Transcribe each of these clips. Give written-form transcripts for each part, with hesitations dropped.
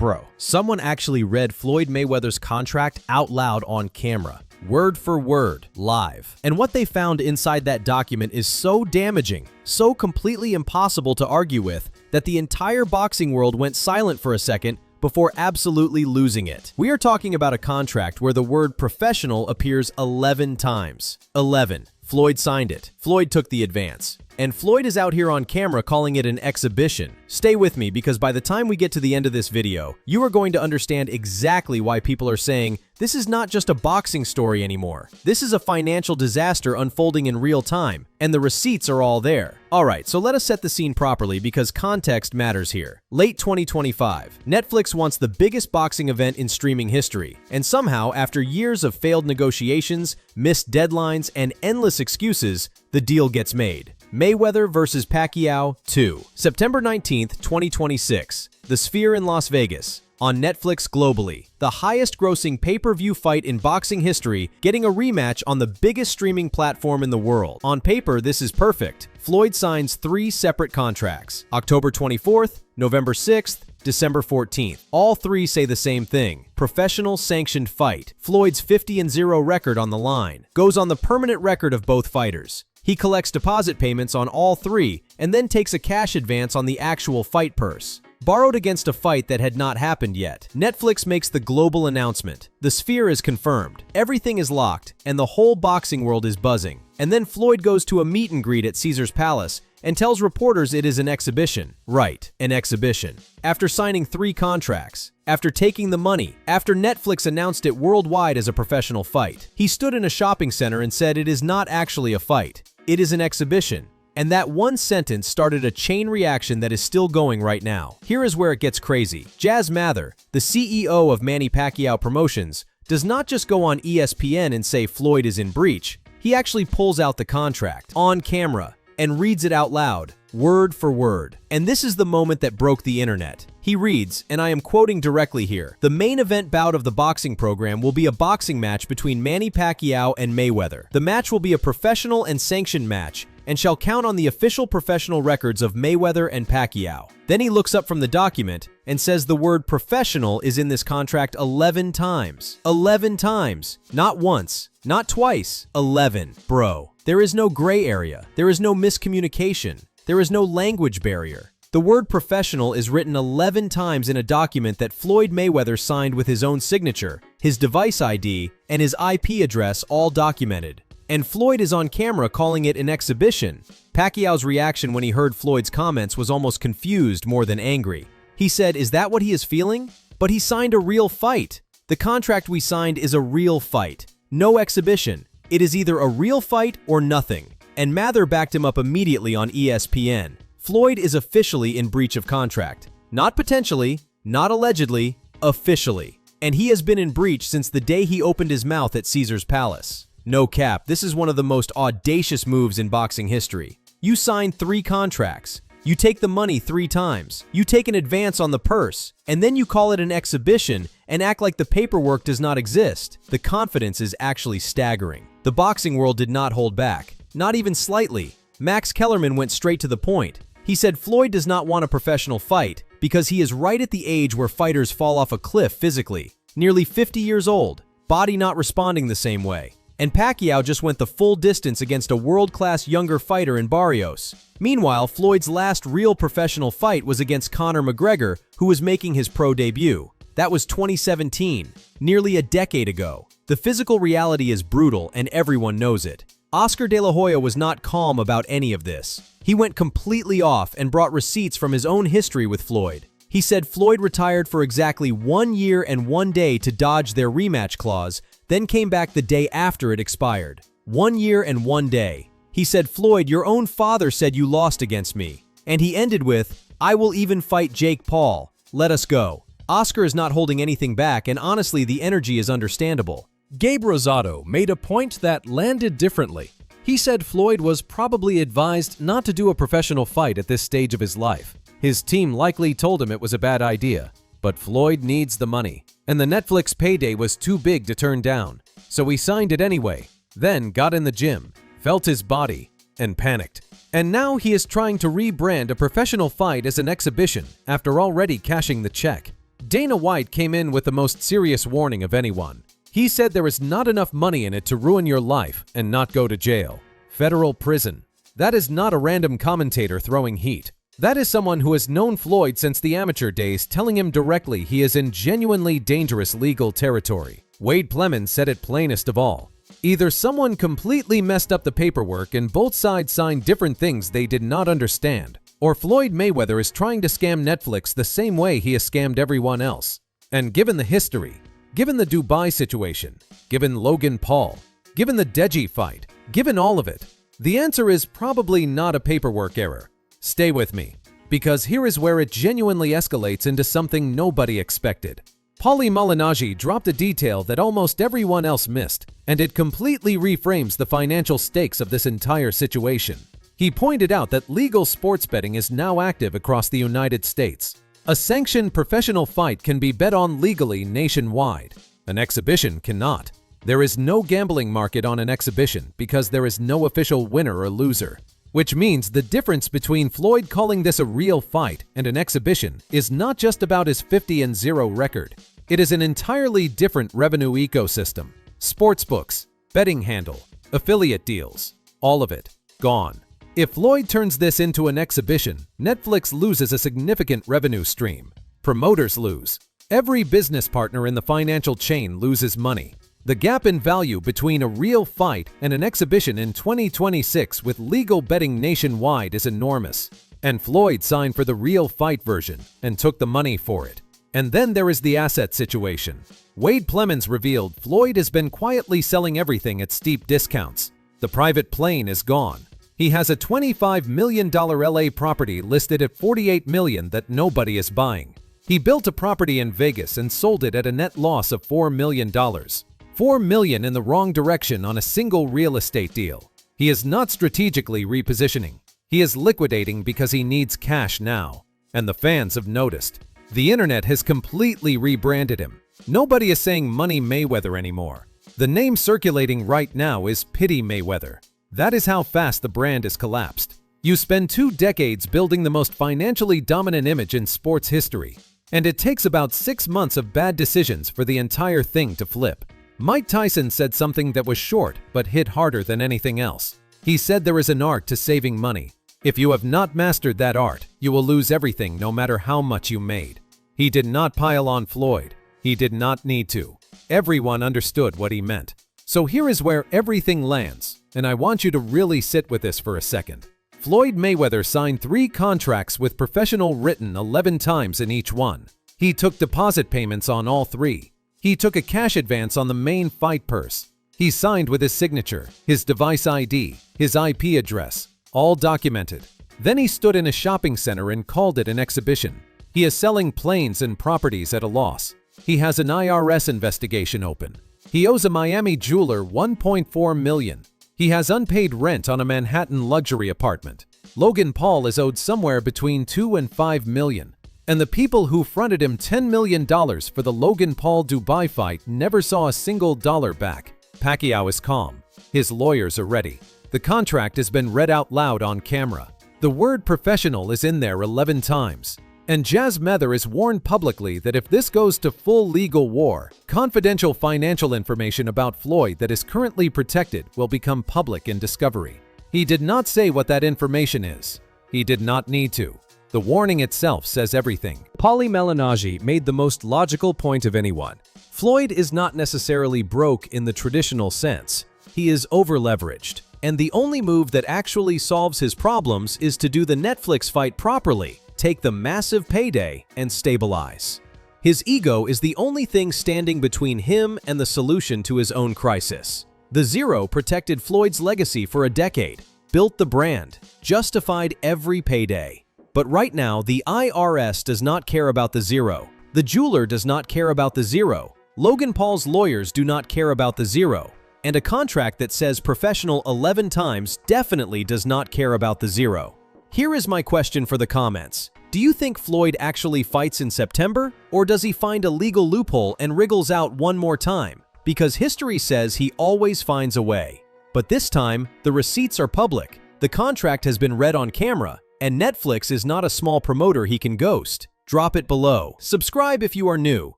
Bro, someone actually read Floyd Mayweather's contract out loud on camera, word for word, live. And what they found inside that document is so damaging, so completely impossible to argue with, that the entire boxing world went silent for a second before absolutely losing it. We are talking about a contract where the word professional appears 11 times. 11. Floyd signed it. Floyd took the advance. And Floyd is out here on camera calling it an exhibition. Stay with me, because by the time we get to the end of this video, you are going to understand exactly why people are saying this is not just a boxing story anymore. This is a financial disaster unfolding in real time, and the receipts are all there. Alright, so let us set the scene properly, because context matters here. Late 2025, Netflix wants the biggest boxing event in streaming history, and somehow, after years of failed negotiations, missed deadlines, and endless excuses, the deal gets made. Mayweather vs. Pacquiao 2. September 19th, 2026. The Sphere in Las Vegas. On Netflix globally. The highest-grossing pay-per-view fight in boxing history, getting a rematch on the biggest streaming platform in the world. On paper, this is perfect. Floyd signs 3 separate contracts. October 24th, November 6th, December 14th. All 3 say the same thing. Professional sanctioned fight. Floyd's 50-0 record on the line goes on the permanent record of both fighters. He collects deposit payments on all 3 and then takes a cash advance on the actual fight purse, borrowed against a fight that had not happened yet. Netflix makes the global announcement. The Sphere is confirmed. Everything is locked, and the whole boxing world is buzzing. And then Floyd goes to a meet and greet at Caesar's Palace and tells reporters it is an exhibition. Right, an exhibition. After signing 3 contracts, after taking the money, after Netflix announced it worldwide as a professional fight, he stood in a shopping center and said it is not actually a fight. It is an exhibition. And that one sentence started a chain reaction that is still going right now. Here is where it gets crazy. Jazz Mather, the CEO of Manny Pacquiao Promotions, does not just go on ESPN and say Floyd is in breach. He actually pulls out the contract on camera and reads it out loud, word for word. And this is the moment that broke the internet. He reads, and I am quoting directly here, "The main event bout of the boxing program will be a boxing match between Manny Pacquiao and Mayweather. The match will be a professional and sanctioned match and shall count on the official professional records of Mayweather and Pacquiao." Then he looks up from the document and says the word professional is in this contract 11 times. 11 times. Not once, not twice, 11. Bro, there is no gray area. There is no miscommunication. There is no language barrier. The word professional is written 11 times in a document that Floyd Mayweather signed with his own signature, his device ID, and his IP address all documented. And Floyd is on camera calling it an exhibition. Pacquiao's reaction when he heard Floyd's comments was almost confused more than angry. He said, "Is that what he is feeling? But he signed a real fight. The contract we signed is a real fight. No exhibition. It is either a real fight or nothing." And Mather backed him up immediately on ESPN. Floyd is officially in breach of contract. Not potentially, not allegedly, officially. And he has been in breach since the day he opened his mouth at Caesar's Palace. No cap, this is one of the most audacious moves in boxing history. You sign 3 contracts. You take the money 3 times. You take an advance on the purse, and then you call it an exhibition and act like the paperwork does not exist. The confidence is actually staggering. The boxing world did not hold back, not even slightly. Max Kellerman went straight to the point. He said Floyd does not want a professional fight because he is right at the age where fighters fall off a cliff physically. Nearly 50 years old, body not responding the same way. And Pacquiao just went the full distance against a world-class younger fighter in Barrios. Meanwhile, Floyd's last real professional fight was against Conor McGregor, who was making his pro debut. That was 2017, nearly a decade ago. The physical reality is brutal, and everyone knows it. Oscar De La Hoya was not calm about any of this. He went completely off and brought receipts from his own history with Floyd. He said Floyd retired for exactly 1 year and 1 day to dodge their rematch clause, then came back the day after it expired. 1 year and 1 day. He said, "Floyd, your own father said you lost against me." And he ended with, "I will even fight Jake Paul. Let us go." Oscar is not holding anything back, and honestly, the energy is understandable. Gabe Rosado made a point that landed differently. He said Floyd was probably advised not to do a professional fight at this stage of his life. His team likely told him it was a bad idea, but Floyd needs the money, and the Netflix payday was too big to turn down, so he signed it anyway, then got in the gym, felt his body, and panicked. And now he is trying to rebrand a professional fight as an exhibition after already cashing the check. Dana White came in with the most serious warning of anyone. He said there is not enough money in it to ruin your life and not go to jail. Federal prison. That is not a random commentator throwing heat. That is someone who has known Floyd since the amateur days, telling him directly he is in genuinely dangerous legal territory. Wade Plemons said it plainest of all. Either someone completely messed up the paperwork and both sides signed different things they did not understand, or Floyd Mayweather is trying to scam Netflix the same way he has scammed everyone else. And given the history, given the Dubai situation, given Logan Paul, given the Deji fight, given all of it, the answer is probably not a paperwork error. Stay with me, because here is where it genuinely escalates into something nobody expected. Paulie Malignaggi dropped a detail that almost everyone else missed, and it completely reframes the financial stakes of this entire situation. He pointed out that legal sports betting is now active across the United States. A sanctioned professional fight can be bet on legally nationwide. An exhibition cannot. There is no gambling market on an exhibition because there is no official winner or loser. Which means the difference between Floyd calling this a real fight and an exhibition is not just about his 50-0 record. It is an entirely different revenue ecosystem. Sportsbooks, betting handle, affiliate deals, all of it, gone. If Floyd turns this into an exhibition, Netflix loses a significant revenue stream. Promoters lose. Every business partner in the financial chain loses money. The gap in value between a real fight and an exhibition in 2026 with legal betting nationwide is enormous. And Floyd signed for the real fight version and took the money for it. And then there is the asset situation. Wade Plemons revealed Floyd has been quietly selling everything at steep discounts. The private plane is gone. He has a $25 million LA property listed at $48 million that nobody is buying. He built a property in Vegas and sold it at a net loss of $4 million. $4 million in the wrong direction on a single real estate deal. He is not strategically repositioning. He is liquidating because he needs cash now. And the fans have noticed. The internet has completely rebranded him. Nobody is saying Money Mayweather anymore. The name circulating right now is Pity Mayweather. That is how fast the brand has collapsed. You spend 2 decades building the most financially dominant image in sports history, and it takes about 6 months of bad decisions for the entire thing to flip. Mike Tyson said something that was short but hit harder than anything else. He said there is an art to saving money. If you have not mastered that art, you will lose everything no matter how much you made. He did not pile on Floyd. He did not need to. Everyone understood what he meant. So here is where everything lands. And I want you to really sit with this for a second. Floyd Mayweather signed 3 contracts with professional written 11 times in each one. He took deposit payments on all 3. He took a cash advance on the main fight purse. He signed with his signature, his device ID, his IP address, all documented. Then he stood in a shopping center and called it an exhibition. He is selling planes and properties at a loss. He has an IRS investigation open. He owes a Miami jeweler $1.4 million. He has unpaid rent on a Manhattan luxury apartment. Logan Paul is owed somewhere between $2 and $5 million. And the people who fronted him $10 million for the Logan Paul Dubai fight never saw a single dollar back. Pacquiao is calm. His lawyers are ready. The contract has been read out loud on camera. The word professional is in there 11 times. And Jazz Mather is warned publicly that if this goes to full legal war, confidential financial information about Floyd that is currently protected will become public in discovery. He did not say what that information is. He did not need to. The warning itself says everything. Paulie Malignaggi made the most logical point of anyone. Floyd is not necessarily broke in the traditional sense. He is over-leveraged. And the only move that actually solves his problems is to do the Netflix fight properly. Take the massive payday and stabilize. His ego is the only thing standing between him and the solution to his own crisis. The zero protected Floyd's legacy for a decade, built the brand, justified every payday. But right now, the IRS does not care about the zero. The jeweler does not care about the zero. Logan Paul's lawyers do not care about the zero. And a contract that says professional 11 times definitely does not care about the zero. Here is my question for the comments. Do you think Floyd actually fights in September, or does he find a legal loophole and wriggles out one more time? Because history says he always finds a way. But this time, the receipts are public, the contract has been read on camera, and Netflix is not a small promoter he can ghost. Drop it below. Subscribe if you are new.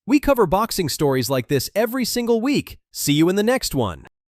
We cover boxing stories like this every single week. See you in the next one.